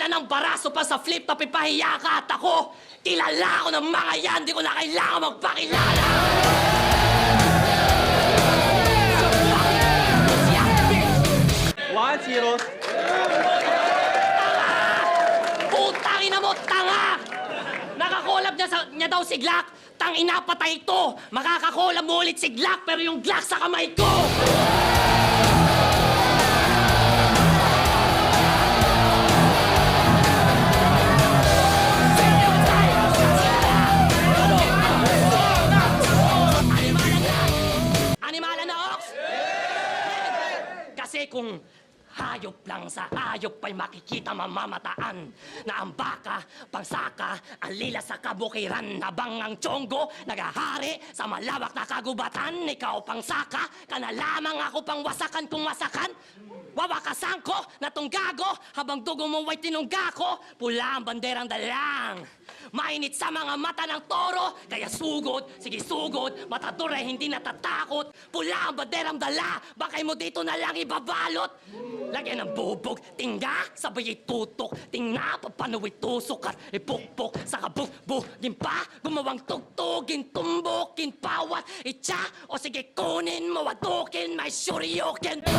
Wala nang baraso pa sa flip top, ipahiya ka at ako. Kilala ko ng mga yan, di ko na kailangan magpakilala. 1-0. Putang ina mo, tanga! Nakakolab niya daw si Glock. Tangina, patay ito. Makakakolab mo ulit si Glock, pero yung Glock sa kamay ko. Animala na, Ox! Kasi kung hayop lang sa hayop ay makikita mamamataan na ang baka, pangsaka, ang lila sa kabukiran habang ang tiyonggo nagahari sa malawak na kagubatan. Ikaw pangsaka, ka na lamang ako pang wasakan kung wasakan. Wawakasan ko na tong gago habang dugo mo ay tinungga ko. Pula ang banderang dalang. Mainit sa mga mata ng toro, kaya sugod, sige sugod, matador ay hindi natatakot. Pula ang banderang dala, bakay mo dito na lang ibabalot. Lagyan ng bubog, tingga, sabay itutok. Tingna, papanuwi tusok at ipukpok. Saka bubugin pa, gumawang tugtugin, tumbukin, pawat, itcha. O sige kunin mo, wadukin, may syuryokin pa.